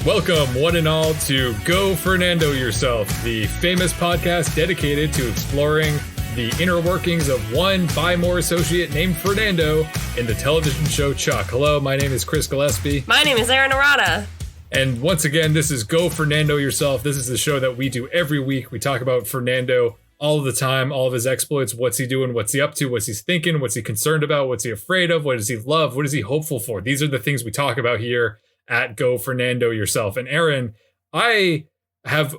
Welcome, one and all, to Go Fernando Yourself, the famous podcast dedicated to exploring the inner workings of one Buy More associate named Fernando in the television show Chuck. Hello, my name is Chris Gillespie. My name is Aaron Arata. And once again, this is Go Fernando Yourself. This is the show that we do every week. We talk about Fernando all of the time, all of his exploits, what's he doing, what's he up to, what's he thinking, what's he concerned about, what's he afraid of, what does he love, what is he hopeful for. These are the things we talk about here at Go Fernando Yourself. And Aaron, I have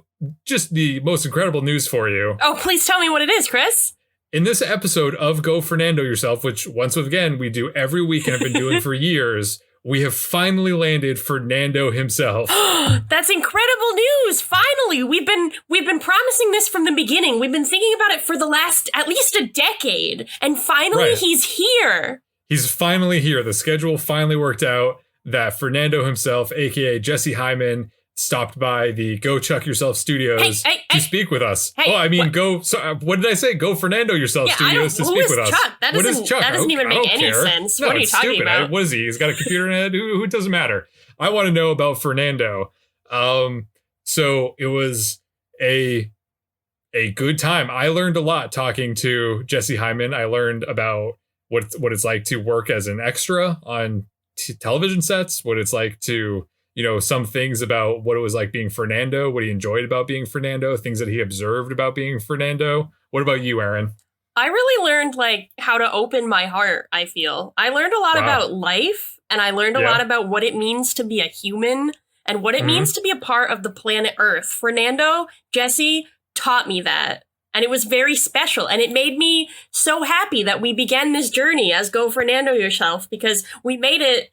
just the most incredible news for you. Oh, please tell me what it is, Chris. In this episode of Go Fernando Yourself, which once again we do every week and have been doing for years, we have finally landed Fernando himself. That's incredible news. Finally, we've been promising this from the beginning. We've been thinking about it for the last at least a decade, and finally He's here. He's finally here. The schedule finally worked out that Fernando himself, aka Jesse Heiman, stopped by the Go Chuck Yourself studios to speak with us. What did I say? Go Fernando Yourself studios to speak with us. Chuck? That doesn't even make any sense. No, what are you talking stupid. about? What is he? He's got a computer in it. Who doesn't matter. I want to know about Fernando. So it was a good time. I learned a lot talking to Jesse Heiman. I learned about what it's like to work as an extra on television sets, what it's like to, some things about what it was like being Fernando, what he enjoyed about being Fernando, things that he observed about being Fernando. What about you, Aaron? I really learned how to open my heart, I feel. I learned a lot about life, and I learned a lot about what it means to be a human and what it means to be a part of the planet Earth. Fernando, Jesse taught me that. And it was very special. And it made me so happy that we began this journey as Go Fernando Yourself, because we made it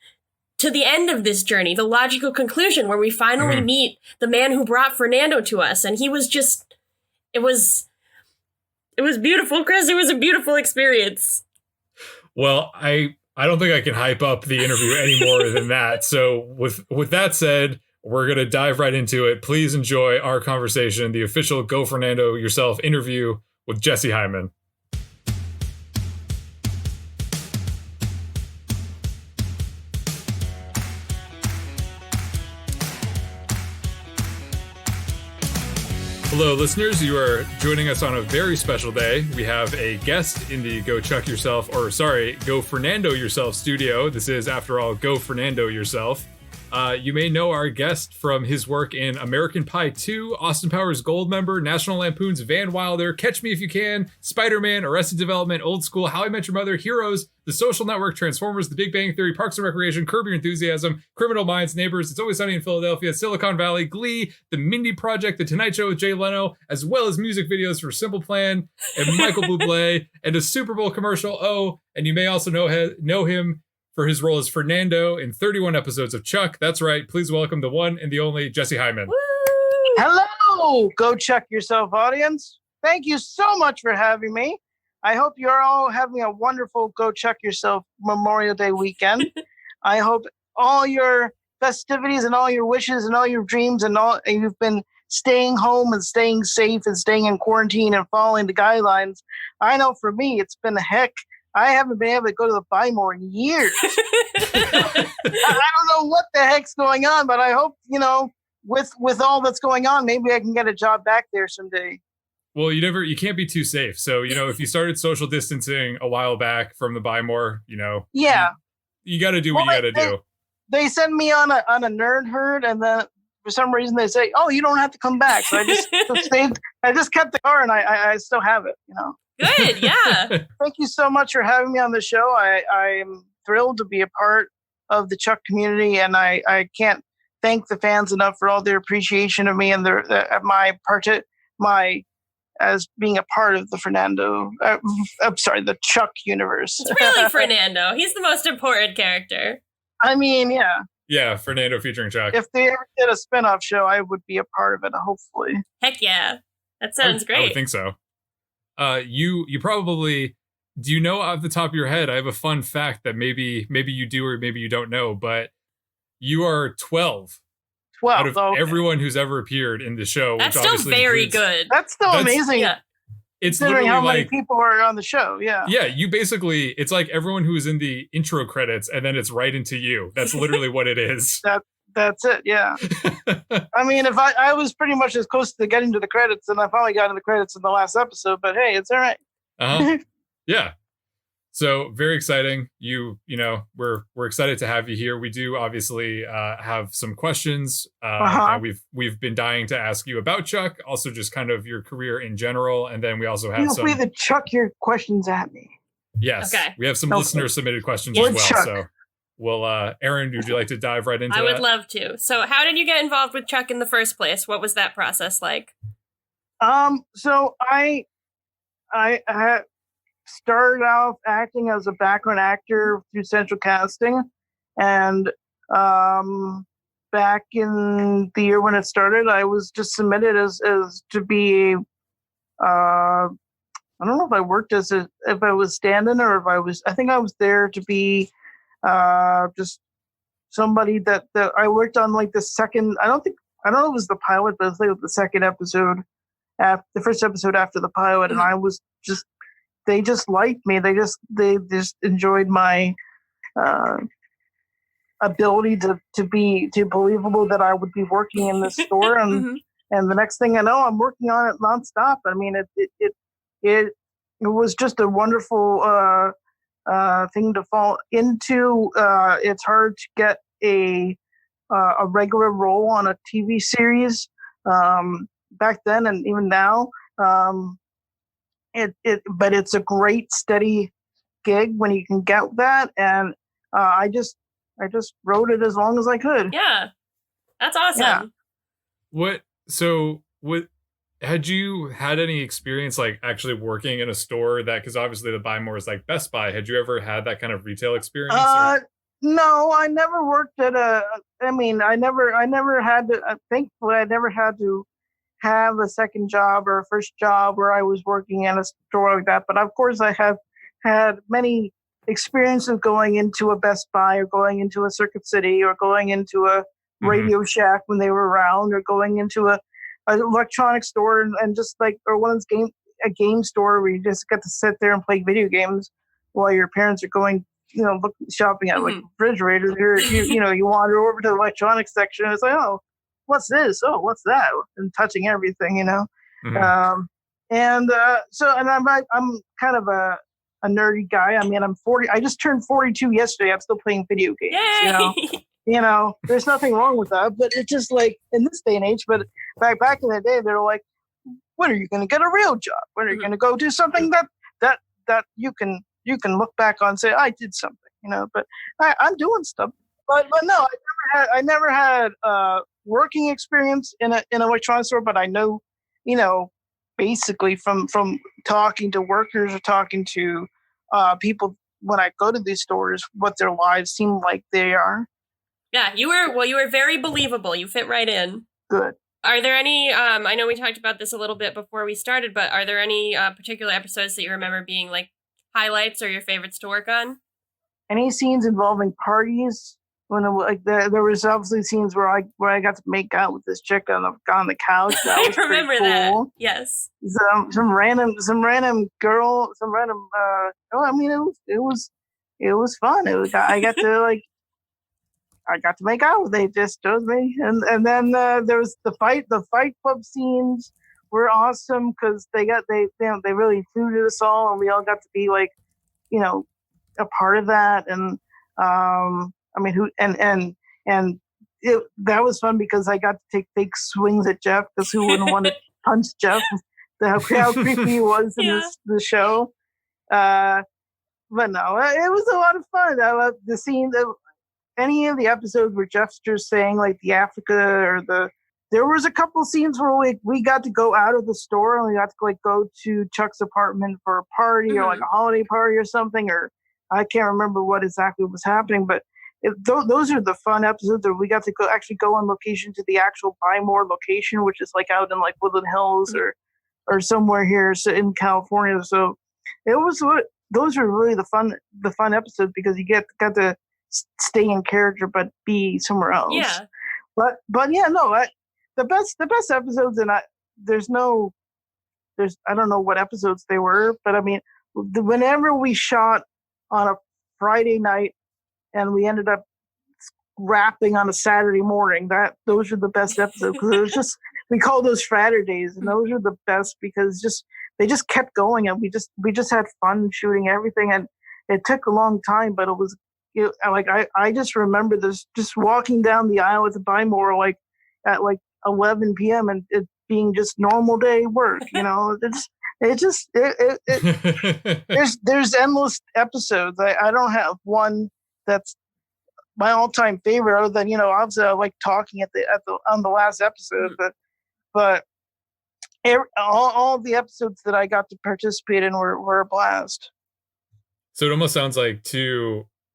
to the end of this journey, the logical conclusion where we finally meet the man who brought Fernando to us. And he was just, it was beautiful, Chris. It was a beautiful experience. Well, I don't think I can hype up the interview any more than that. So with that said, we're going to dive right into it. Please enjoy our conversation, the official Go Fernando Yourself interview with Jesse Heiman. Hello, listeners. You are joining us on a very special day. We have a guest in the Go Fernando Yourself studio. This is, after all, Go Fernando Yourself. You may know our guest from his work in American Pie 2, Austin Powers Goldmember, National Lampoon's Van Wilder, Catch Me If You Can, Spider-Man, Arrested Development, Old School, How I Met Your Mother, Heroes, The Social Network, Transformers, The Big Bang Theory, Parks and Recreation, Curb Your Enthusiasm, Criminal Minds, Neighbors, It's Always Sunny in Philadelphia, Silicon Valley, Glee, The Mindy Project, The Tonight Show with Jay Leno, as well as music videos for Simple Plan and Michael Bublé, and a Super Bowl commercial. Oh, and you may also know him for his role as Fernando in 31 episodes of Chuck. That's right. Please welcome the one and the only Jesse Heiman. Woo! Hello, Go Chuck Yourself audience. Thank you so much for having me. I hope you're all having a wonderful Go Chuck Yourself Memorial Day weekend. I hope all your festivities and all your wishes and all your dreams and you've been staying home and staying safe and staying in quarantine and following the guidelines. I know for me, it's been a heck. I haven't been able to go to the Buy More in years. I don't know what the heck's going on, but I hope, with all that's going on, maybe I can get a job back there someday. Well, you can't be too safe. So, if you started social distancing a while back from the Buy More, you got to do what you got to do. They send me on a nerd herd, and then for some reason they say, "Oh, you don't have to come back." So I just stayed. I just kept the car, and I still have it. Good, yeah. Thank you so much for having me on the show. I'm thrilled to be a part of the Chuck community, and I can't thank the fans enough for all their appreciation of me and as being a part of the the Chuck universe. It's really Fernando. He's the most important character. I mean, yeah. Yeah, Fernando featuring Chuck. If they ever did a spinoff show, I would be a part of it, hopefully. Heck yeah. That sounds great. I would think so. You probably, do you know off the top of your head, I have a fun fact that maybe you do or maybe you don't know, but you are 12 out of everyone who's ever appeared in the show. That's still very good. That's still amazing. Yeah. It's literally how many people are on the show. Yeah. Yeah. You basically, it's like everyone who is in the intro credits and then it's right into you. That's literally what it is. That's it. Yeah. I mean, if I was pretty much as close to getting to the credits, and I finally got in the credits in the last episode. But hey, it's all right. Yeah. So very exciting. You know, we're excited to have you here. We do obviously have some questions that we've been dying to ask you about Chuck. Also, just kind of your career in general, and then we also have Feel free to chuck your questions at me. Yes. Okay. We have some listener submitted questions as well. Chuck. So, well, Aaron, would you like to dive right into that? I would love to. So, how did you get involved with Chuck in the first place? What was that process like? So I had started off acting as a background actor through Central Casting, and back in the year when it started, I was just submitted as to be I don't know if I worked if I was stand-in or I think I was there to be just somebody that I worked on like the second, I don't know if it was the pilot, but I think it was the second episode, the first episode after the pilot, and I was just, they just liked me. They just enjoyed my ability to be believable that I would be working in this store, and and the next thing I know, I'm working on it nonstop. I mean, it was just a wonderful thing to fall into. It's hard to get a regular role on a TV series back then, and even now. But it's a great steady gig when you can get that, and I just wrote it as long as I could. Yeah, that's awesome. Yeah. What had you had any experience like actually working in a store that, because obviously the buy more is like Best Buy. Had you ever had that kind of retail experience? No, I never worked at I never had to. Thankfully, I never had to have a second job or a first job where I was working in a store like that. But of course, I have had many experiences going into a Best Buy or going into a Circuit City or going into a Radio Shack when they were around, or going into an electronic store and just like, or one of those game store where you just get to sit there and play video games while your parents are going, shopping at like refrigerators. You wander over to the electronics section and it's like, oh, what's this? Oh, what's that? And touching everything, So I'm kind of a nerdy guy. I mean, I'm 40. I just turned 42 yesterday. I'm still playing video games. Yay! There's nothing wrong with that. But it's just like in this day and age. But back in the day, they're like, when are you going to get a real job? When are you going to go do something that you can look back on and say, I did something, But I'm doing stuff. But no, I never had working experience in an electronics store. But I know, basically from talking to workers or talking to people when I go to these stores, what their lives seem like they are. Yeah, you were very believable. You fit right in. Good. Are there any, I know we talked about this a little bit before we started, but are there any particular episodes that you remember being like highlights or your favorites to work on? Any scenes involving parties? When there was obviously scenes where I got to make out with this chick on the couch. That was I remember cool. that. Yes. Some random girl, it was fun. I got to make out with it. Just chose me, and then there was the fight club scenes were awesome because they really included us all, and we all got to be like, a part of that, and that was fun because I got to take fake swings at Jeff, because who wouldn't want to punch Jeff? How creepy he was in the show. But no, it was a lot of fun. I love the scene. Any of the episodes where Jeff's just saying like the Africa or there was a couple scenes where we got to go out of the store and we got to go to Chuck's apartment for a party or like a holiday party or something, or I can't remember what exactly was happening, but those are the fun episodes that we got to go on location to the actual Buy More location, which is like out in like Woodland Hills or somewhere here in California. So those were really the fun episodes because you got to stay in character but be somewhere else. Yeah. But yeah, no, the best episodes, and I don't know what episodes they were, but I mean, whenever we shot on a Friday night and we ended up rapping on a Saturday morning. Those are the best episodes because it was just we call those Fratter days, and those are the best because they just kept going, and we just had fun shooting everything, and it took a long time, but it was I just remember this just walking down the aisle at the Bymore at 11 p.m. and it being just normal day work, there's endless episodes. I don't have one that's my all-time favorite other than obviously I like talking on the last episode, but all the episodes that I got to participate in were a blast. So it almost sounds like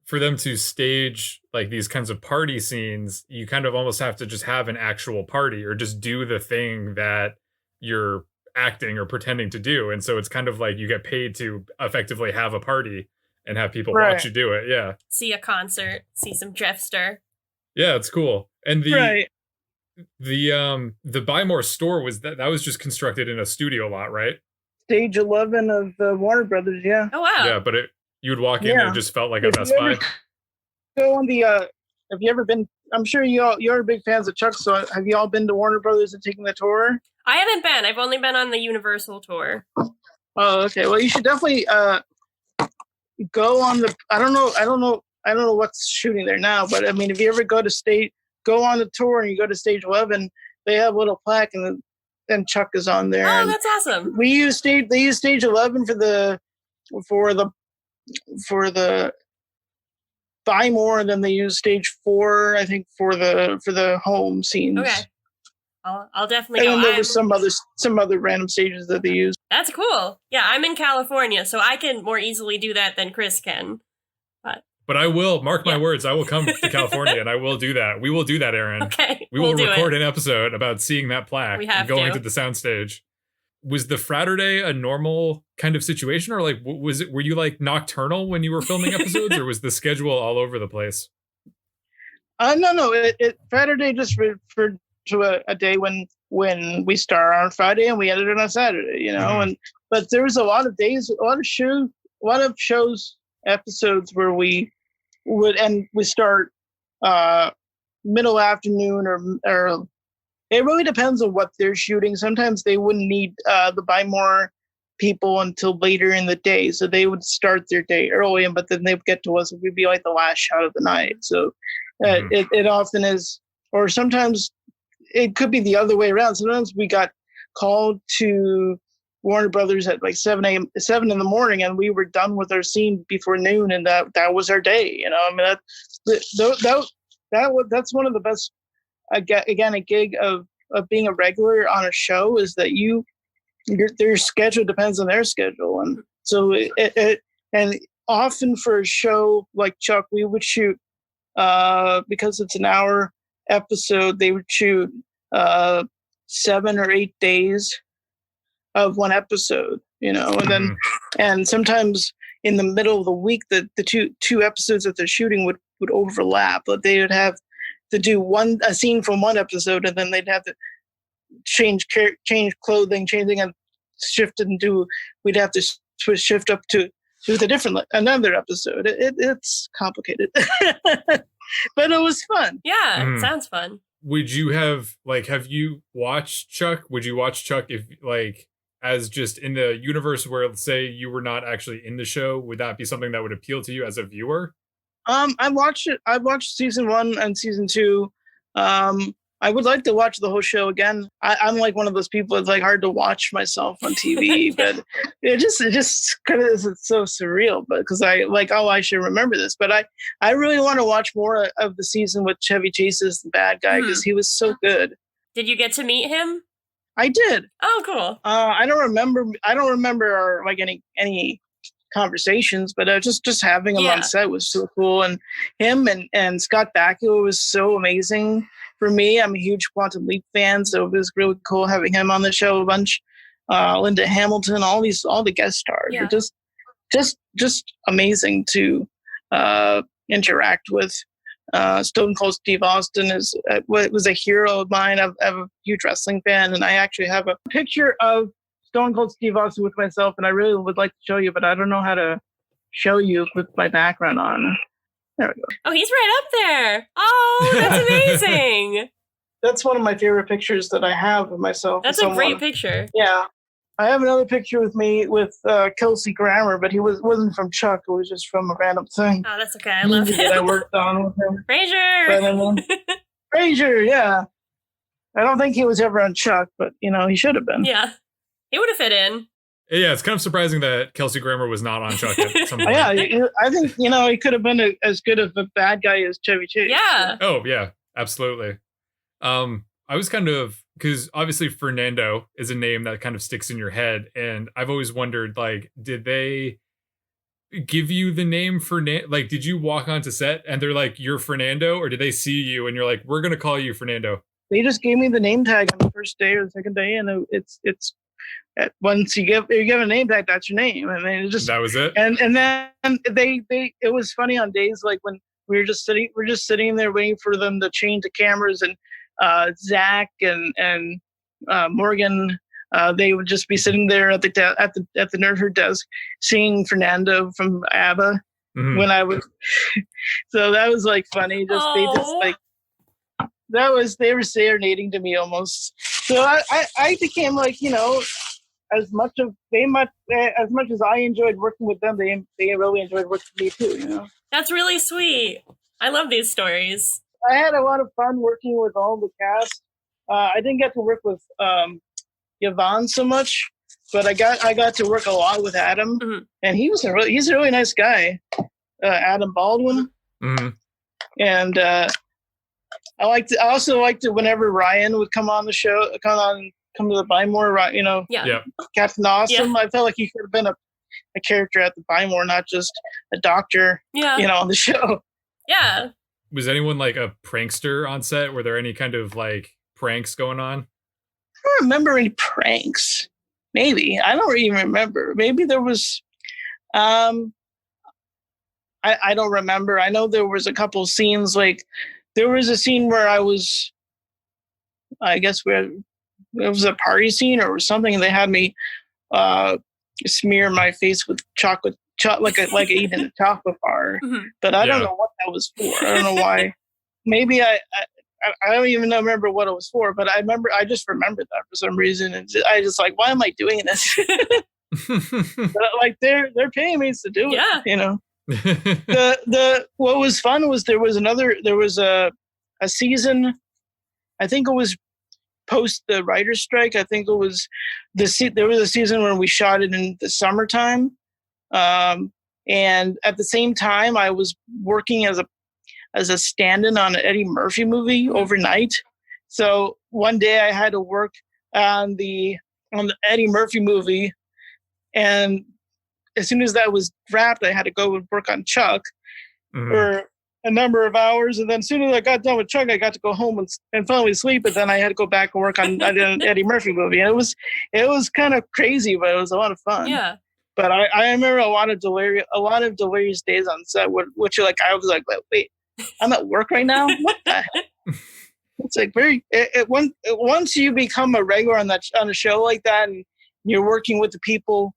for them to stage like these kinds of party scenes, you kind of almost have to just have an actual party or just do the thing that you're acting or pretending to do. And so it's kind of like you get paid to effectively have a party and have people watch you do it. Yeah. See a concert, see some Jeffster. Yeah, it's cool. And the Bymore store was that was just constructed in a studio lot, right? Stage 11 of Warner Brothers, yeah. Oh wow. Yeah, but you would walk in and it just felt like a Best Buy. Go on the have you ever been, I'm sure you're big fans of Chuck, so have you all been to Warner Brothers and taken the tour? I haven't been. I've only been on the Universal tour. Oh, okay. Well, you should definitely go on the I don't know what's shooting there now, but I mean if you ever go on the tour and you go to stage 11, they have a little plaque and Chuck is on there. Oh, that's awesome. They use stage 11 for the Bymore, and then they use stage 4, I think, for the home scenes. Okay, I'll definitely go. And there was some other random stages that they use. That's cool. Yeah, I'm in California, so I can more easily do that than Chris can. But I will, mark my words, I will come to California and I will do that. We will do that, Aaron. Okay. We will record an episode about seeing that plaque and going to the soundstage. Was the Fratter Day a normal kind of situation, or like were you like nocturnal when you were filming episodes, or was the schedule all over the place? No. Fratter Day just referred to a day when we start on Friday and we edit it on Saturday, but there was a lot of days, a lot of shows episodes where we start middle afternoon or it really depends on what they're shooting. Sometimes they wouldn't need the Bymore people until later in the day, so they would start their day early, but then they would get to us and we'd be like the last shot of the night. So it often is, or sometimes it could be the other way around. Sometimes we got called to Warner Brothers at like 7 in the morning, and we were done with our scene before noon, and that was our day. I mean that's one of the best. Again, a gig of being a regular on a show is that their schedule depends on their schedule, and so and often for a show like Chuck, we would shoot because it's an hour episode. They would shoot 7 or 8 days of one episode, and then and sometimes in the middle of the week, the two episodes that they're shooting would overlap, but they would have to do a scene from one episode, and then they'd have to change clothing, changing and shift and we'd have to shift up to another episode. It's complicated, but it was fun. Yeah, it sounds fun. Would you have you watched Chuck? Would you watch Chuck if as just in the universe where, let's say, you were not actually in the show? Would that be something that would appeal to you as a viewer? I watched it. I watched season 1 and season 2. I would like to watch the whole show again. I'm like one of those people that's like hard to watch myself on TV, but it just kind of is so surreal. But because I should remember this. But I really want to watch more of the season with Chevy Chase as the bad guy because he was so good. Did you get to meet him? I did. Oh, cool. I don't remember our any conversations, but just having him on set was so cool, and him and Scott Bakula was so amazing for me. I'm a huge Quantum Leap fan, so it was really cool having him on the show a bunch. Linda Hamilton, all the guest stars are just amazing to interact with. Stone Cold Steve Austin was a hero of mine. I'm a huge wrestling fan, and I actually have a picture of Stone Cold Steve Austin with myself, and I really would like to show you, but I don't know how to show you with my background on. There we go. Oh, he's right up there. Oh, that's amazing. That's one of my favorite pictures that I have of myself. That's a great picture. Yeah. I have another picture with me with Kelsey Grammer, but he wasn't from Chuck. It was just from a random thing. Oh, that's okay. I love him. That I worked on with him. Frasier! Frasier, yeah. I don't think he was ever on Chuck, but, he should have been. Yeah. He would have fit in. Yeah, it's kind of surprising that Kelsey Grammer was not on Chuck at some point. Yeah, I think, he could have been as good of a bad guy as Chevy Chase. Yeah. Oh, yeah, absolutely. I was kind of, because obviously Fernando is a name that kind of sticks in your head. And I've always wondered, like, did they give you the name Fernando? Like, did you walk onto set and they're like, you're Fernando? Or did they see you and you're like, we're going to call you Fernando? They just gave me the name tag on the first day or the second day. And it's once you give a name tag, that's your name. And then that was it. And then it was funny on days like when we're just sitting there waiting for them to change the cameras, and Zach and Morgan, they would just be sitting there at the nerd desk singing Fernando from ABBA. Mm-hmm. When I was, so that was like funny. They were serenading to me almost. So I became like, as much as I enjoyed working with them, they really enjoyed working with me too. That's really sweet. I love these stories. I had a lot of fun working with all the cast. I didn't get to work with Yvonne so much, but I got to work a lot with Adam, mm-hmm. and he's a really nice guy, Adam Baldwin. Mm-hmm. And I also liked it whenever Ryan would come on the show, come to the Bymore, Yeah. Captain Awesome. Yeah. I felt like he could have been a character at the Bymore, not just a doctor, on the show. Yeah. Was anyone like a prankster on set? Were there any kind of like pranks going on? I don't remember any pranks. Maybe. I don't even remember. Maybe there was, I don't remember. I know there was a couple of scenes, like there was a scene where where it was a party scene or something, and they had me smear my face with chocolate like eating a chocolate bar. Mm-hmm. But I don't know what that was for. I don't know why. Maybe I don't even remember what it was for, but I just remembered that for some reason, and I just like, why am I doing this? But like they're paying me to do it. What was fun was there was a season. I think it was post the writer's strike. I think it was there was a season where we shot it in the summertime, and at the same time I was working as a stand-in on an Eddie Murphy movie overnight. So one day I had to work on the Eddie Murphy movie, and as soon as that was wrapped, I had to go and work on Chuck for a number of hours. And then as soon as I got done with Chuck, I got to go home and finally sleep. And then I had to go back and work on an Eddie Murphy movie. And it was kind of crazy, but it was a lot of fun. Yeah. But I remember a lot of delirious days on set, which are like, I was like, wait, I'm at work right now? What the hell? It's like once you become a regular on a show like that, and you're working with the people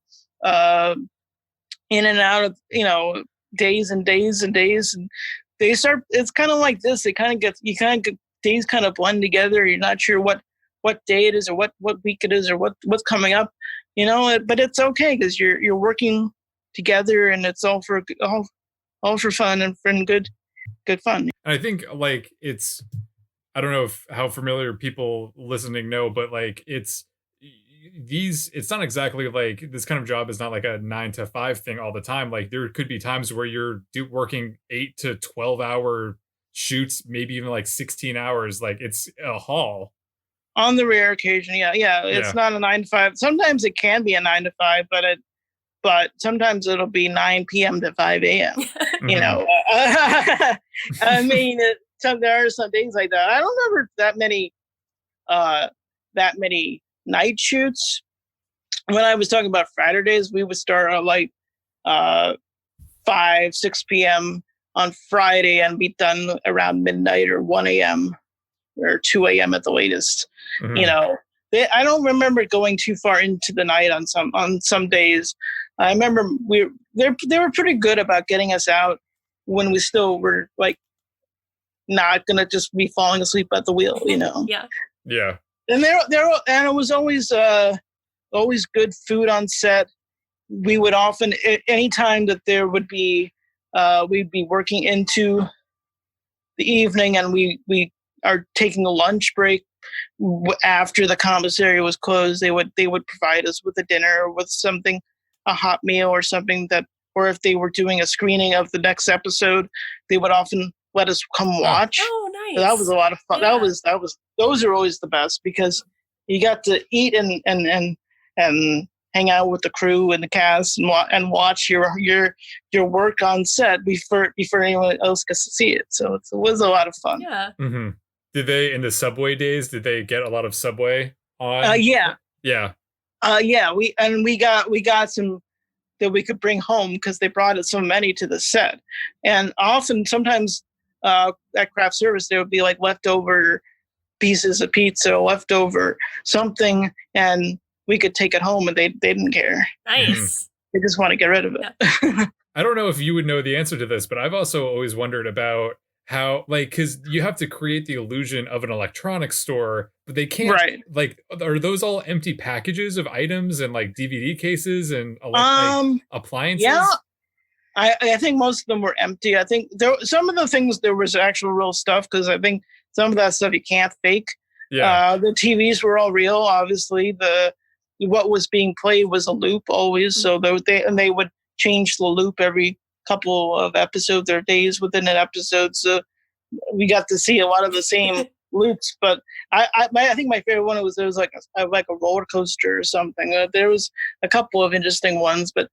in and out of, days and days and days, and they start, it's kind of like this. Days kind of blend together. You're not sure what day it is or what week it is or what's coming up, but it's okay because you're working together, and it's all for fun and for good fun. I think like I don't know how familiar people listening know, but like it's not exactly like this kind of job is not like a 9 to 5 thing all the time. Like there could be times where you're working 8 to 12 hour shoots, maybe even like 16 hours. Like it's a haul. On the rare occasion. Yeah. It's not a 9 to 5. Sometimes it can be a 9 to 5, but sometimes it'll be 9 p.m. to 5 a.m. I mean, there are some things like that. I don't remember that many night shoots. When I was talking about Fridays, we would start at like 5-6 p.m. on Friday and be done around midnight or 1 a.m. or 2 a.m. at the latest. Mm-hmm. I don't remember going too far into the night on some days. I remember they were pretty good about getting us out when we still were like not gonna just be falling asleep at the wheel, you know. Yeah. And and it was always good food on set. We would often, anytime that there would be, we'd be working into the evening, and we are taking a lunch break after the commissary was closed. They would provide us with a dinner or with something, a hot meal or something that, or if they were doing a screening of the next episode, they would often let us come watch. Oh, nice! So that was a lot of fun. Yeah. That was those are always the best because you got to eat and hang out with the crew and the cast and watch your work on set before anyone else gets to see it. So it was a lot of fun. Yeah. Mm-hmm. Did they, in the Subway days, did they get a lot of Subway on? Yeah. Yeah. Yeah. We got some that we could bring home because they brought us so many to the set, and sometimes at craft service there would be like leftover pieces of pizza, leftover something, and we could take it home, and they didn't care. Nice. They just want to get rid of it. Yeah. I don't know if you would know the answer to this, but I've also always wondered about how, like, because you have to create the illusion of an electronics store, but they can't, right. Like, are those all empty packages of items and like DVD cases and like appliances? Yeah, I think most of them were empty. I think some of the things there was actual real stuff, because I think some of that stuff you can't fake. Yeah. The TVs were all real. Obviously, what was being played was a loop always. So they would change the loop every couple of episodes or days within an episode. So we got to see a lot of the same loops. But I think my favorite one was there was like a roller coaster or something. There was a couple of interesting ones, but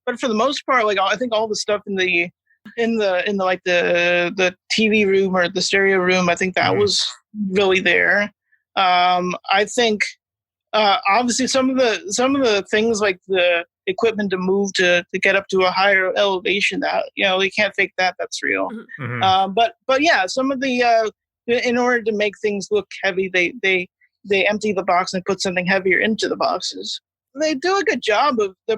but for the most part, like I think all the stuff in the like the TV room or the stereo room, I think that was really there. I think obviously some of the things like the equipment to move to get up to a higher elevation, that they can't fake that. That's real. Mm-hmm. But yeah, some of the in order to make things look heavy, they empty the box and put something heavier into the boxes. They do a good job of the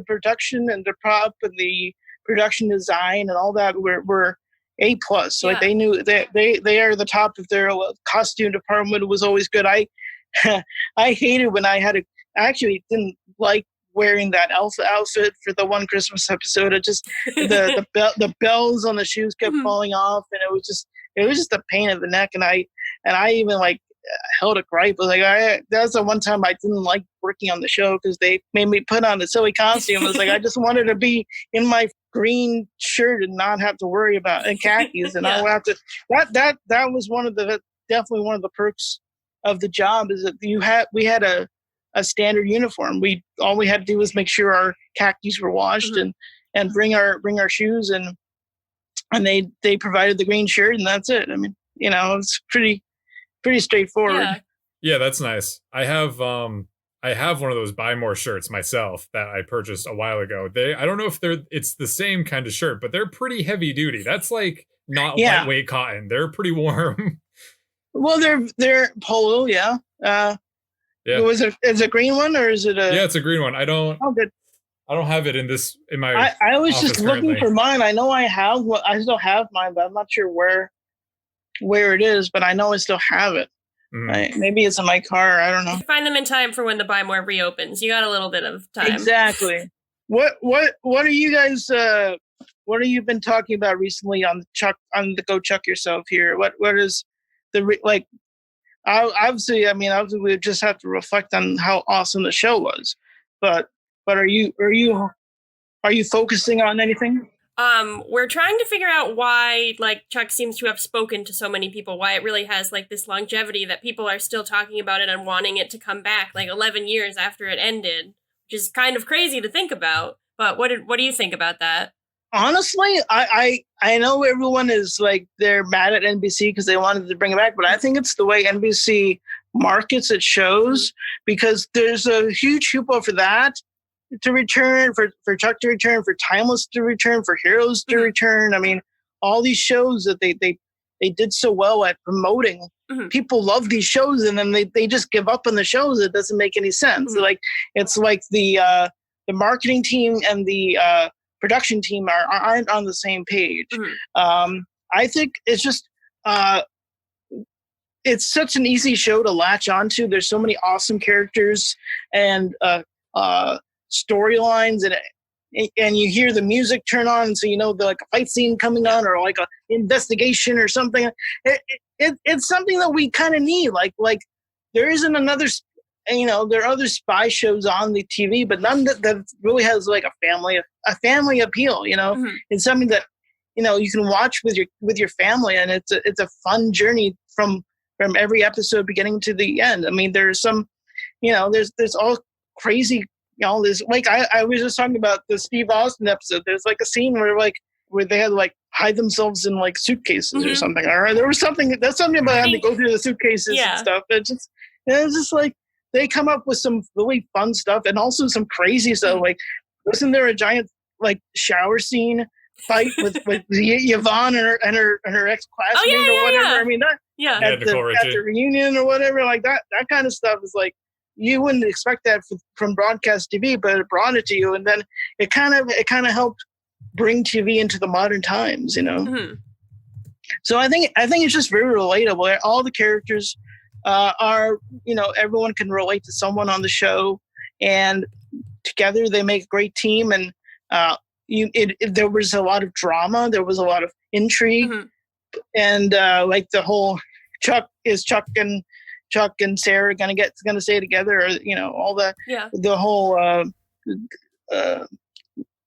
production and the prop and the production design and all that were A+. So like they knew they are the top of their costume department. Was always good. I hated when I actually didn't like wearing that elf outfit for the one Christmas episode. It just the bells on the shoes kept falling off, and it was just a pain in the neck. And I even like held a gripe. I was like, that's the one time I didn't like working on the show because they made me put on a silly costume. I was like, I just wanted to be in my green shirt and not have to worry about and khakis, and I don't have to. That was definitely one of the perks of the job, is that we had a standard uniform. All we had to do was make sure our khakis were washed and bring our shoes, and they provided the green shirt, and that's it. I mean, it's pretty straightforward. Yeah, that's nice. I have one of those Buy More shirts myself that I purchased a while ago. I don't know if it's the same kind of shirt, but they're pretty heavy duty. That's like not lightweight cotton. They're pretty warm. Well, they're polo, yeah. Is it a green one or is it a? Yeah, it's a green one. I don't have it in my. I was just looking for mine. I know I still have mine, but I'm not sure where it is. But I know I still have it. Maybe it's in my car. I don't know. Find them in time for when the Buy More reopens. You got a little bit of time. Exactly. What are you guys? What have you been talking about recently on the Go Chuck Yourself here? What is obviously we just have to reflect on how awesome the show was, but are you focusing on anything? We're trying to figure out why Chuck seems to have spoken to so many people, why it really has this longevity that people are still talking about it and wanting it to come back 11 years after it ended, which is kind of crazy to think about. But what do you think about that? Honestly, I know everyone is they're mad at NBC because they wanted to bring it back, but I think it's the way NBC markets its shows, because there's a huge hoopla for that to return, for Chuck to return, for Timeless to return, for Heroes to return. I mean, all these shows that they did so well at promoting. People love these shows, and then they just give up on the shows. It doesn't make any sense. It's like the marketing team and the production team aren't on the same page. I think it's just it's such an easy show to latch onto. There's so many awesome characters and storylines, and you hear the music turn on, so you know the like a fight scene coming on, or like a investigation or something. It's something that we kind of need. Like there isn't another. There are other spy shows on the TV, but none that really has like a family appeal. It's something that you can watch with your family, and it's a fun journey from every episode beginning to the end. I mean, there's some, there's all crazy, there's like I was just talking about the Steve Austin episode. There's like a scene where they had to like hide themselves in like suitcases or something. All right, there was something about having to go through the suitcases and stuff. It's just like. They come up with some really fun stuff and also some crazy stuff. Like, wasn't there a giant like shower scene fight with Yvonne and her ex-classmate or whatever? Yeah. I mean, at the reunion or whatever, like that kind of stuff is like you wouldn't expect that from broadcast TV, but it brought it to you, and then it kind of helped bring TV into the modern times. So I think it's just very relatable. All the characters. Are everyone can relate to someone on the show, and together they make a great team. And there was a lot of drama, there was a lot of intrigue, and like the whole Chuck and Sarah gonna stay together, or all the whole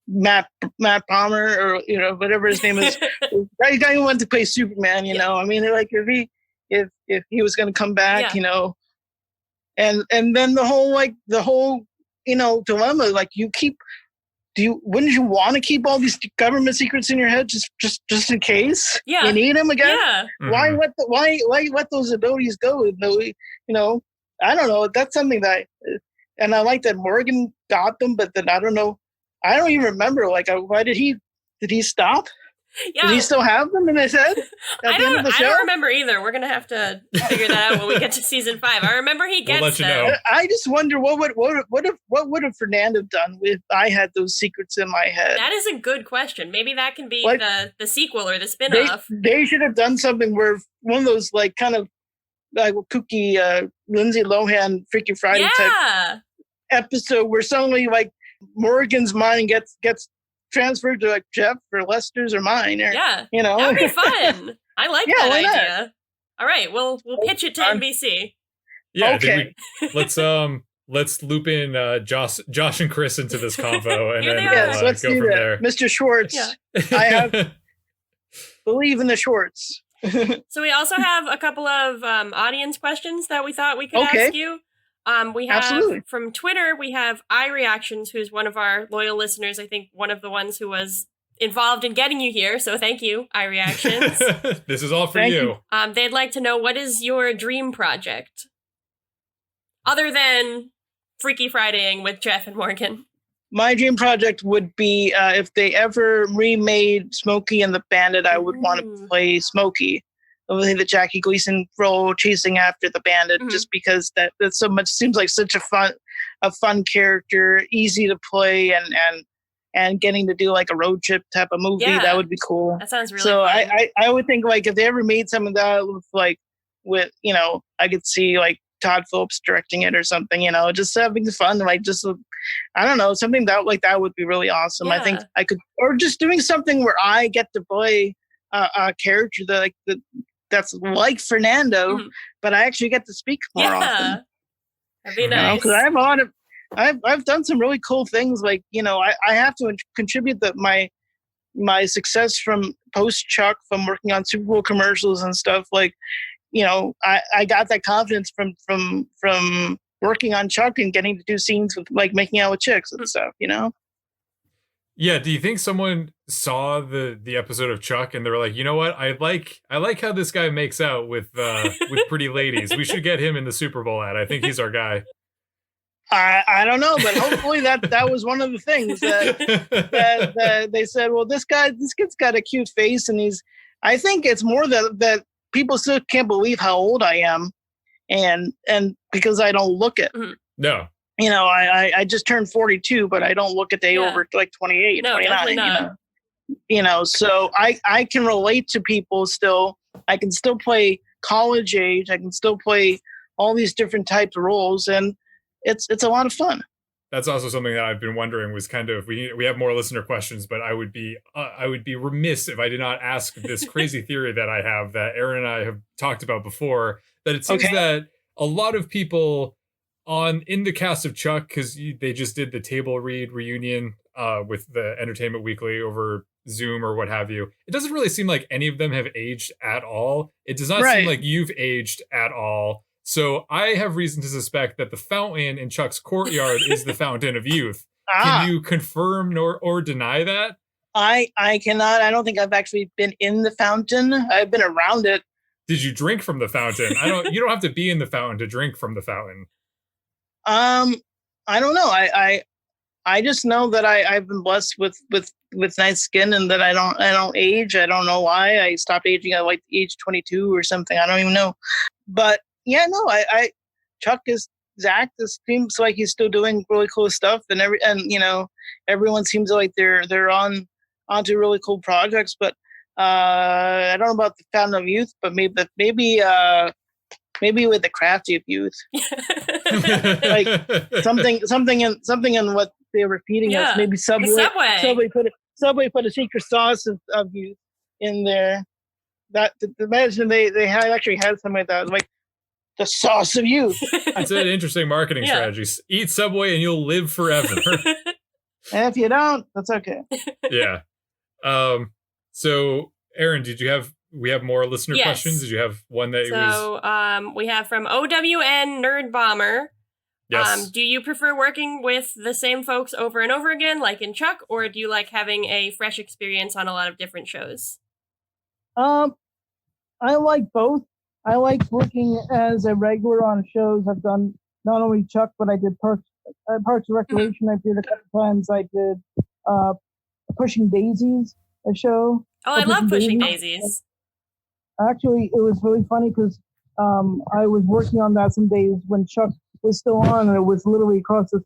Matt Palmer, or whatever his name is, that guy who went to play Superman. I mean, like if he was going to come back, and then the whole dilemma, like wouldn't you want to keep all these government secrets in your head just in case you need them again? Why let those abilities go? I don't know. That's something that, and I like that Morgan got them, but then I don't know. I don't even remember. Like, why did he stop? Yeah. Does he still have them in his head at the end of the show? I don't remember either. We're going to have to figure that out when we get to season 5. I remember he gets them. I just wonder what would have Fernando done if I had those secrets in my head? That is a good question. Maybe that can be the sequel or the spin-off. They should have done something where one of those like kind of like kooky Lindsay Lohan Freaky Friday type episode where suddenly like Morgan's mind gets transferred to like Jeff or Lester's or mine, or that would be fun. I like that idea. All right, we'll pitch it to NBC. Yeah, okay. Let's loop in Josh and Chris into this convo, and then let's go from there. Mr. Schwartz, I believe in the Schwartz. So we also have a couple of audience questions that we thought we could ask you. We have from Twitter, we have iReactions, who's one of our loyal listeners. I think one of the ones who was involved in getting you here. So thank you, iReactions. This is all for you. They'd like to know, what is your dream project? Other than Freaky Fridaying with Jeff and Morgan. My dream project would be if they ever remade Smokey and the Bandit, I would want to play Smokey. I think the Jackie Gleason role chasing after the bandit, just because that's so much, seems like such a fun character, easy to play, and getting to do like a road trip type of movie, that would be cool. That sounds really so fun. I would think like if they ever made something that with I could see like Todd Phillips directing it or something, just having fun, like just I don't know, something that would be really awesome. I think I could, or just doing something where I get to play a character that's like Fernando, but I actually get to speak more often. That'd be nice. Because I have I've done some really cool things. Like I have to contribute my success from post Chuck, from working on Super Bowl commercials and stuff. Like I got that confidence from working on Chuck and getting to do scenes with like making out with chicks and stuff. Yeah, do you think someone saw the episode of Chuck and they were like, you know what, I like how this guy makes out with pretty ladies. We should get him in the Super Bowl ad. I think he's our guy. I don't know, but hopefully that was one of the things that they said. Well, this kid's got a cute face, and I think it's more that people still can't believe how old I am, and because I don't look it. No. I just turned 42, but I don't look a day over like 28, no, 29. So I can relate to people still. I can still play college age. I can still play all these different types of roles, and it's a lot of fun. That's also something that I've been wondering was kind of we have more listener questions, but I would be remiss if I did not ask this crazy theory that I have that Aaron and I have talked about before, that it seems that a lot of people in the cast of Chuck, because they just did the table read reunion with the Entertainment Weekly over Zoom or what have you. It doesn't really seem like any of them have aged at all. It does not seem like you've aged at all. So I have reason to suspect that the fountain in Chuck's courtyard is the fountain of youth. Can you confirm or deny that? I cannot. I don't think I've actually been in the fountain. I've been around it. Did you drink from the fountain? You don't have to be in the fountain to drink from the fountain. I don't know. I just know that I've been blessed with nice skin, and that I don't age. I don't know why. I stopped aging at like age 22 or something. I don't even know. But yeah, no, Zach seems like he's still doing really cool stuff, and everyone seems like they're onto really cool projects. But I don't know about the Fountain of Youth, but maybe with the Crafty of Youth, like something in what they were feeding us. Maybe Subway put a secret sauce of youth in there. That imagine they actually had something like that, like the sauce of youth. It's an interesting marketing strategy. Eat Subway and you'll live forever. And if you don't, that's okay. Yeah. So Aaron, we have more listener questions? Did you have one that we have from OWN Nerd Bomber. Yes. Do you prefer working with the same folks over and over again, like in Chuck, or do you like having a fresh experience on a lot of different shows? I like both. I like working as a regular on shows. I've done not only Chuck, but I did Parks and Recreation. I did a couple times. I did Pushing Daisies, a show. Oh, I love Pushing Daisies. Actually, it was really funny because I was working on that some days when Chuck was still on, and it was literally across the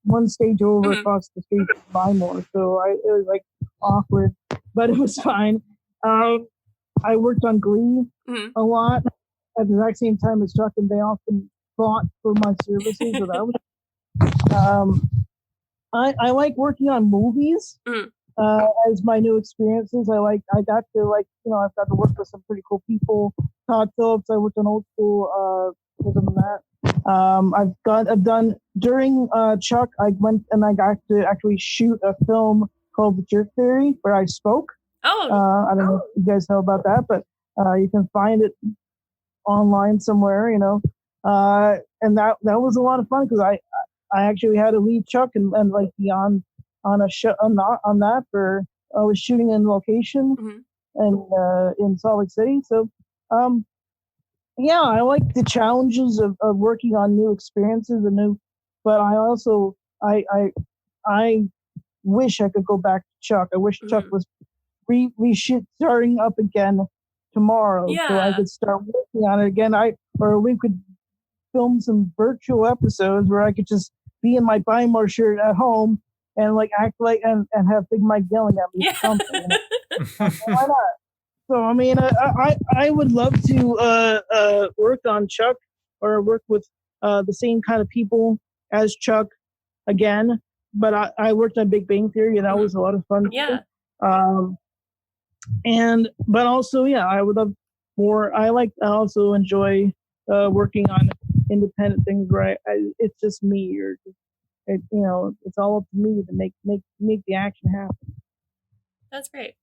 one stage over across the street from Bymore. So it was like awkward, but it was fine. I worked on Glee a lot at the exact same time as Chuck, and they often fought for my services. So that was. I like working on movies as my new experiences. I got to I've got to work with some pretty cool people. Todd Phillips. I worked on Old School with him and that. I've done during Chuck. I went and I got to actually shoot a film called The Jerk Theory, where I spoke. I don't know if you guys know about that, but you can find it online somewhere, and that was a lot of fun because I actually had to leave Chuck and like be on a show on that for I was shooting in location and in Salt Lake City. So I like the challenges of working on new experiences but I also I wish I could go back to Chuck. I wish Chuck was starting up again tomorrow, so I could start working on it again. Or we could film some virtual episodes where I could just be in my Bymore shirt at home and like act like and have Big Mike yelling at me or something. Why not? So I mean, I would love to work on Chuck or work with the same kind of people as Chuck again. But I worked on Big Bang Theory, and that was a lot of fun. Yeah. But also, I would love more. I also enjoy working on independent things where it's just me, or it's all up to me to make the action happen. That's great.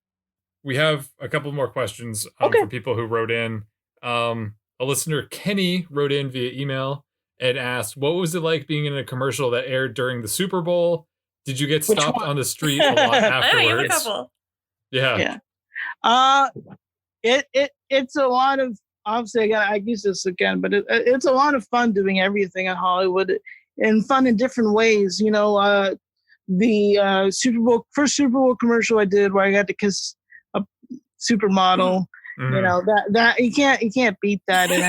We have a couple more questions for people who wrote in. A listener, Kenny, wrote in via email and asked, "What was it like being in a commercial that aired during the Super Bowl? Did you get stopped on the street a lot afterwards?" I know, you have a couple. Yeah. It's a lot of, obviously I use this again, but it's a lot of fun doing everything in Hollywood and fun in different ways. The first Super Bowl commercial I did where I got to kiss a supermodel, that you can't beat that in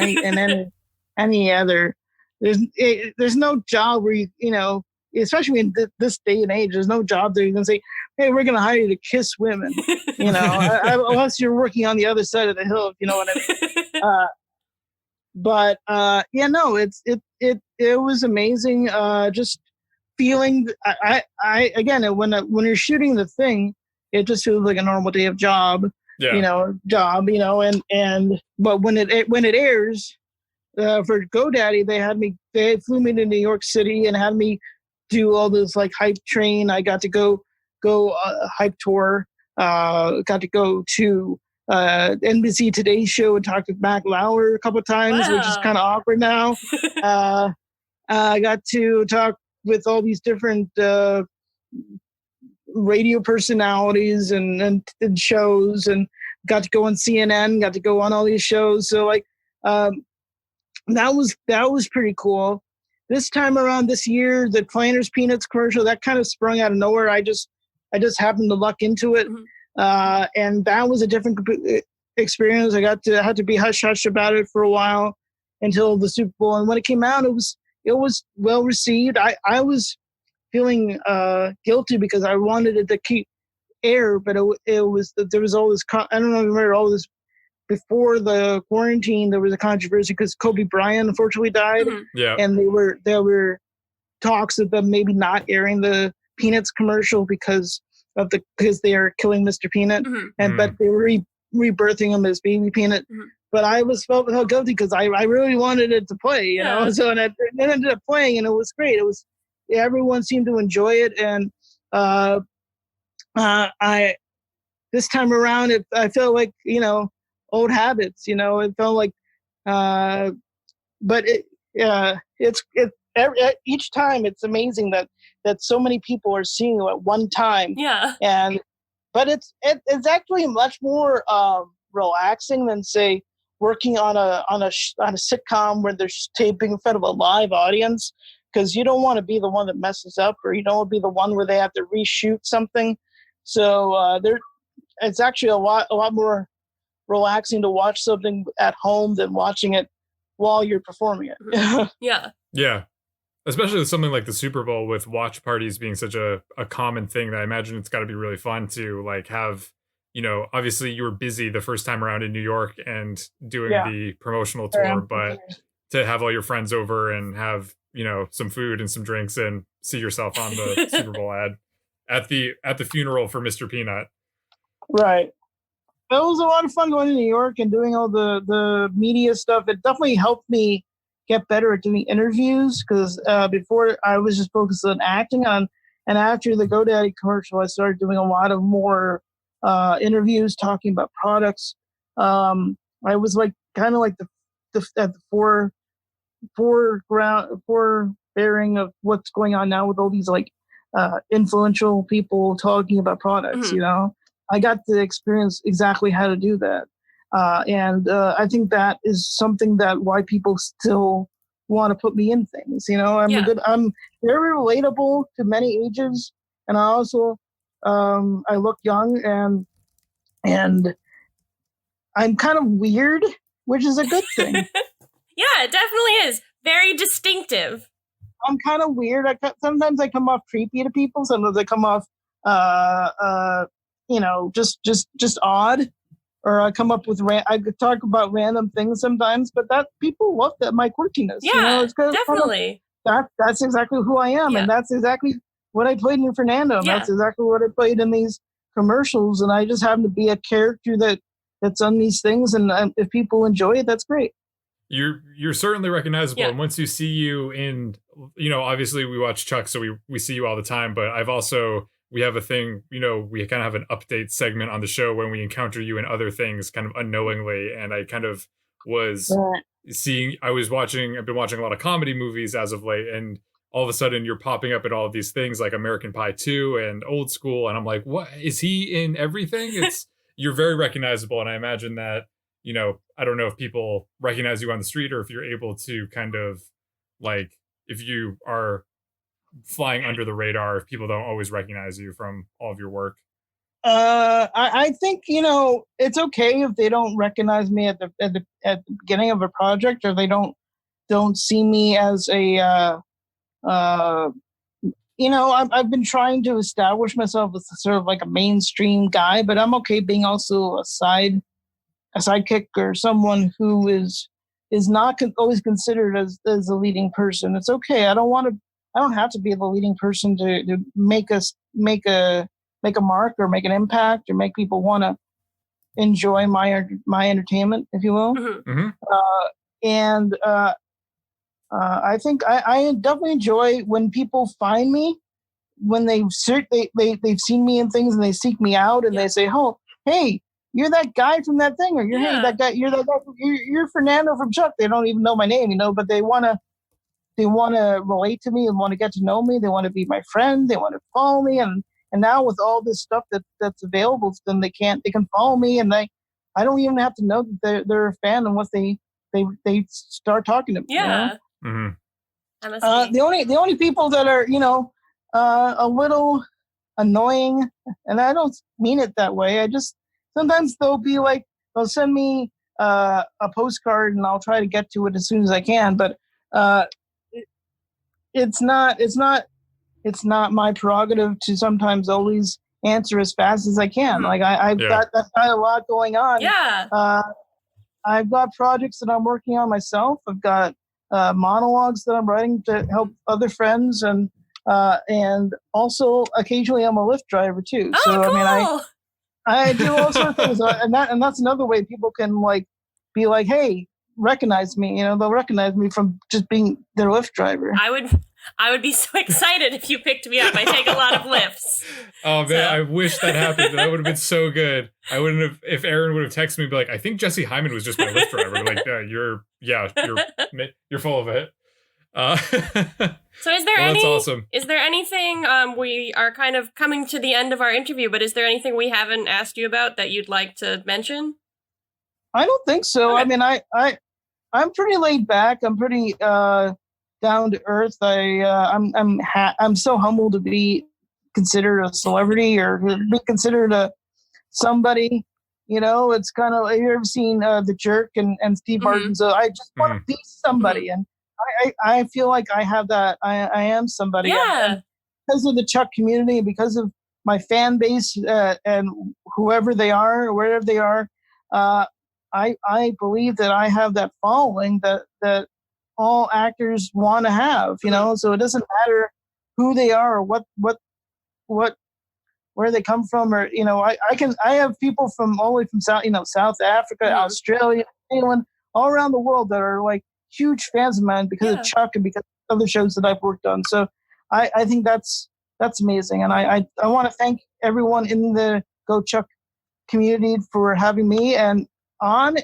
any other there's no job where you know, especially in this day and age, there's no job there you can say, hey, we're going to hire you to kiss women, you know, unless you're working on the other side of the hill, if you know what I mean. Yeah, no, it was amazing. Just feeling, I again, when you're shooting the thing, it just feels like a normal day of job, you know, but when it airs, for GoDaddy, they flew me to New York City and had me do all this like hype train. I got to go hype tour. Got to go to NBC Today show and talk to Mac Lauer a couple of times, which is kind of awkward now. I got to talk with all these different radio personalities and shows, and got to go on CNN, got to go on all these shows. So like, that was pretty cool. This time around this year, the Planters Peanuts commercial, that kind of sprung out of nowhere. I just happened to luck into it. And that was a different experience. I had to be hush hush about it for a while until the Super Bowl. And when it came out, it was well received. I was feeling guilty because I wanted it to keep air, but there was all this, I don't know if you remember all this. Before the quarantine, there was a controversy because Kobe Bryant unfortunately died. And there were talks of them maybe not airing the Peanuts commercial because they are killing Mr. Peanut, but they were rebirthing him as Baby Peanut. But I felt guilty because I really wanted it to play, you know. So it ended up playing, and it was great. Everyone seemed to enjoy it, and this time around, I felt like, you know, old habits, you know. It felt like, but each time it's amazing that so many people are seeing it at one time. But it's actually much more relaxing than, say, working on a sitcom where they're taping in front of a live audience, because you don't want to be the one that messes up, or you don't want to be the one where they have to reshoot something. So it's actually a lot more relaxing to watch something at home than watching it while you're performing it. Yeah. Especially with something like the Super Bowl, with watch parties being such a common thing, that I imagine it's got to be really fun to like have, you know, obviously you were busy the first time around in New York and doing the promotional tour, but to have all your friends over and have, you know, some food and some drinks and see yourself on the Super Bowl ad at the funeral for Mr. Peanut. Right. It was a lot of fun going to New York and doing all the media stuff. It definitely helped me get better at doing interviews, because before I was just focused on acting and after the GoDaddy commercial, I started doing a lot of more interviews talking about products. I was like kind of like at the bearing of what's going on now with all these like influential people talking about products, you know. I got to experience exactly how to do that. And I think that is something that why people still want to put me in things. You know, I'm very relatable to many ages. And I also, I look young and I'm kind of weird, which is a good thing. Yeah, it definitely is. Very distinctive. I'm kind of weird. Sometimes I come off creepy to people. Sometimes I come off, you know, just odd, or I come up with I could talk about random things sometimes, but that people love that, my quirkiness. Yeah, you know, it's definitely. That's exactly who I am, and that's exactly what I played in Fernando. Yeah. That's exactly what I played in these commercials, and I just happen to be a character that's on these things, and if people enjoy it, that's great. You're certainly recognizable, and once you see you in, you know, obviously we watch Chuck, so we see you all the time, but we have a thing, you know, we kind of have an update segment on the show when we encounter you in other things kind of unknowingly. And I kind of was I've been watching a lot of comedy movies as of late, and all of a sudden you're popping up in all of these things like American Pie 2 and Old School. And I'm like, what is he in everything? You're very recognizable. And I imagine that, you know, I don't know if people recognize you on the street or if you're able to kind of like, if you are flying under the radar, if people don't always recognize you from all of your work. I think, you know, it's okay if they don't recognize me at the beginning of a project, or they don't don't see me as a I've been trying to establish myself as sort of like a mainstream guy, but I'm okay being also a sidekick or someone who is not always considered as a leading person. It's okay. I don't have to be the leading person to make a mark or make an impact or make people want to enjoy my entertainment, if you will. Mm-hmm. And I think I definitely enjoy when people find me, when they've seen me in things and they seek me out and they say, "Oh, hey, you're that guy from that thing," or "Hey, that guy, you're you're Fernando from Chuck." They don't even know my name, but they want to relate to me and want to get to know me. They want to be my friend. They want to follow me, and now with all this stuff that's available to them, they can follow me, and I don't even have to know that they're a fan unless they start talking to me. Yeah. Mm-hmm. The only people that are a little annoying, and I don't mean it that way. I just sometimes they'll send me a postcard and I'll try to get to it as soon as I can, but it's not my prerogative to sometimes always answer as fast as I can. Like I've got a lot going on. Yeah. I've got projects that I'm working on myself. I've got monologues that I'm writing to help other friends, and also occasionally I'm a Lyft driver too. Oh, so cool. I mean, I do all sorts of things, and that's another way people can be like, hey, recognize me. They'll recognize me from just being their Lyft driver. I would be so excited if you picked me up. I take a lot of lifts. Oh man, I wish that happened. That would have been so good. I wouldn't have, if Aaron would have texted me, be like, I think Jesse Heiman was just my Lyft driver. Like, you're full of it. So is there that's awesome. Is there anything, we are kind of coming to the end of our interview, but is there anything we haven't asked you about that you'd like to mention? I don't think so. Okay. I mean, I'm pretty laid back. I'm pretty down to earth. I'm so humbled to be considered a celebrity or be considered somebody. It's kind of, have you ever seen The Jerk and Steve Martin? So I just want to be somebody, and I feel like I have that. I am somebody. Yeah. And because of the Chuck community and because of my fan base and whoever they are or wherever they are, I believe that I have that following that all actors want to have, so it doesn't matter who they are or where they come from, or I have people from all the way from South Africa, Australia, England, all around the world that are like huge fans of mine because of Chuck and because of other shows that I've worked on. So I think that's amazing, and I want to thank everyone in the Go Chuck community for having me and I'm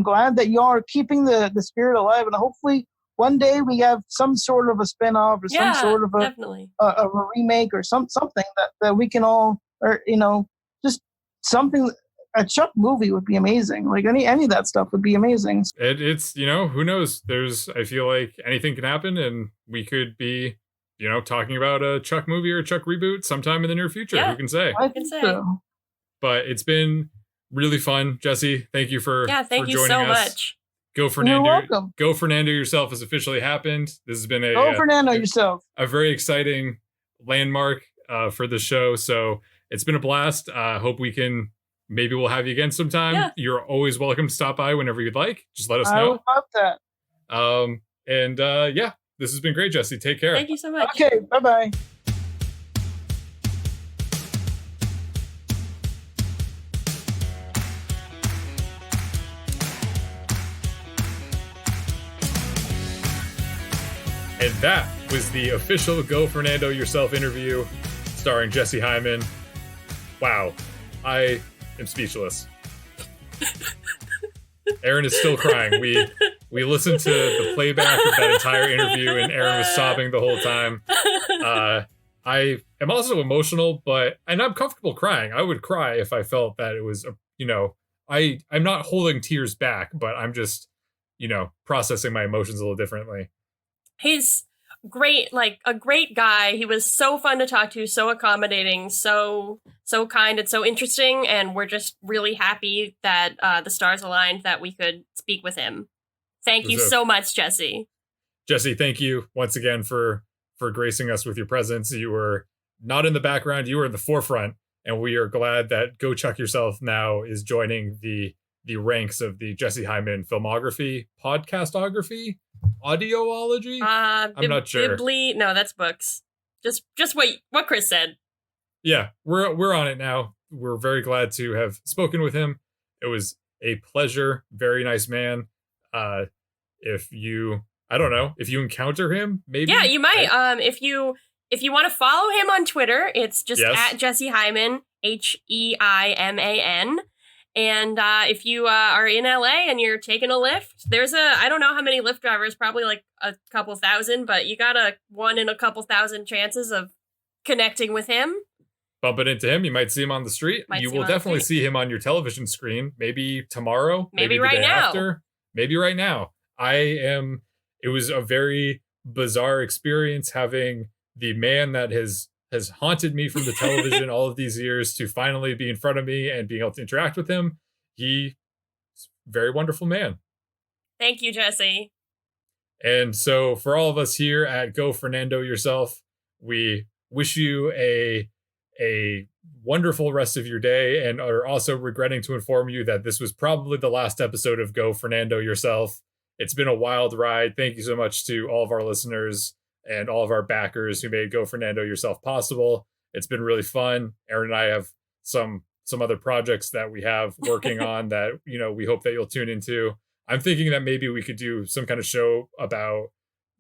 glad that y'all are keeping the spirit alive, and hopefully one day we have some sort of a spin-off or some sort of a remake or something that we can all, or just something. A Chuck movie would be amazing. Like any of that stuff would be amazing. It's who knows? I feel like anything can happen, and we could be talking about a Chuck movie or a Chuck reboot sometime in the near future. Who can say? I think so. But it's been really fun, Jesse. Thank you for thank you joining so us. much. Go Fernando. You're welcome. Go Fernando Yourself has officially happened. This has been Go Fernando Yourself. A very exciting landmark for the show. So it's been a blast. Hope maybe we'll have you again sometime. Yeah. You're always welcome to stop by whenever you'd like. Just let us know. I would love that. And this has been great, Jesse. Take care. Thank you so much. Okay, bye-bye. And that was the official Go Fernando Yourself interview starring Jesse Heiman. Wow. I am speechless. Aaron is still crying. We listened to the playback of that entire interview, and Aaron was sobbing the whole time. I am also emotional, and I'm comfortable crying. I would cry if I felt that it was, I'm not holding tears back, but I'm just, processing my emotions a little differently. He's great, like a great guy. He was so fun to talk to, so accommodating, so kind and so interesting, and we're just really happy that the stars aligned that we could speak with him. Thank you so much, Jesse. Jesse, thank you once again for gracing us with your presence. You were not in the background, you were in the forefront, and we are glad that Go Chuck Yourself now is joining the ranks of the Jesse Heiman filmography, podcastography, audioology. I'm not sure. No, that's books. Just what Chris said. Yeah, we're on it now. We're very glad to have spoken with him. It was a pleasure. Very nice man. If you encounter him, maybe. Yeah, you might. If you want to follow him on Twitter, it's just at Jesse Heiman, Heiman. And if you are in LA and you're taking a Lyft, I don't know how many Lyft drivers, probably like a couple thousand, but you got a 1 in a couple thousand chances of connecting with him. Bumping into him, you might see him on the street. You will definitely see him on your television screen. Maybe tomorrow. Maybe right now. After. Maybe right now. It was a very bizarre experience having the man that has haunted me from the television all of these years to finally be in front of me and being able to interact with him. He's a very wonderful man. Thank you, Jesse. And so for all of us here at Go Fernando Yourself, we wish you a wonderful rest of your day, and are also regretting to inform you that this was probably the last episode of Go Fernando Yourself. It's been a wild ride. Thank you so much to all of our listeners and all of our backers who made Go Fernando Yourself possible. It's been really fun. Aaron and I have some other projects that we have working on that, we hope that you'll tune into. I'm thinking that maybe we could do some kind of show about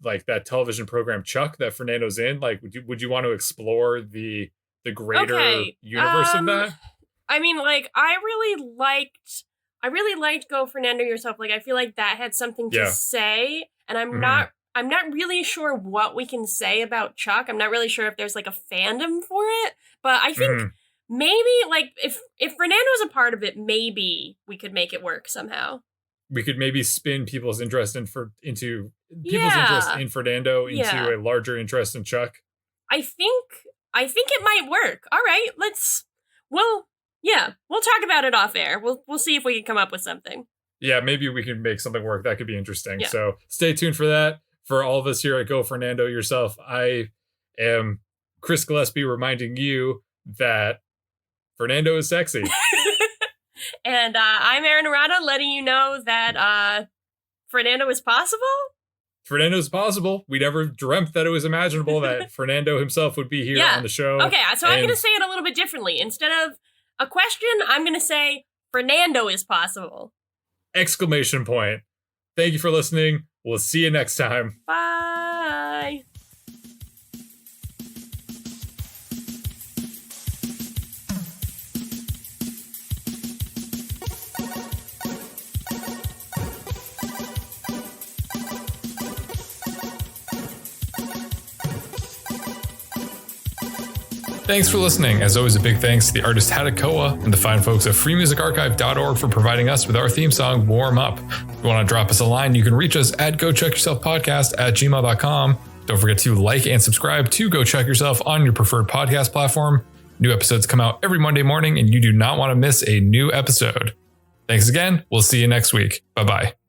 like that television program Chuck that Fernando's in. Like, would you want to explore the greater universe of that? I mean, like, I really liked Go Fernando Yourself. Like, I feel like that had something to say, and I'm not really sure what we can say about Chuck. I'm not really sure if there's like a fandom for it, but I think maybe like if Fernando's a part of it, maybe we could make it work somehow. We could maybe spin people's interest in Fernando into a larger interest in Chuck. I think it might work. All right, we'll talk about it off air. We'll see if we can come up with something. Yeah, maybe we can make something work. That could be interesting. Yeah. So stay tuned for that. For all of us here at Go Fernando Yourself, I am Chris Gillespie reminding you that Fernando is sexy. And I'm Aaron Arata letting you know that Fernando is possible. Fernando is possible. We never dreamt that it was imaginable that Fernando himself would be here on the show. Okay, so I'm going to say it a little bit differently. Instead of a question, I'm going to say Fernando is possible. Exclamation point. Thank you for listening. We'll see you next time. Bye. Thanks for listening. As always, a big thanks to the artist Hatakoa and the fine folks at freemusicarchive.org for providing us with our theme song, Warm Up. If you want to drop us a line, you can reach us at GoChuckYourselfPodcast@gmail.com. Don't forget to like and subscribe to Go Chuck Yourself on your preferred podcast platform. New episodes come out every Monday morning, and you do not want to miss a new episode. Thanks again. We'll see you next week. Bye-bye.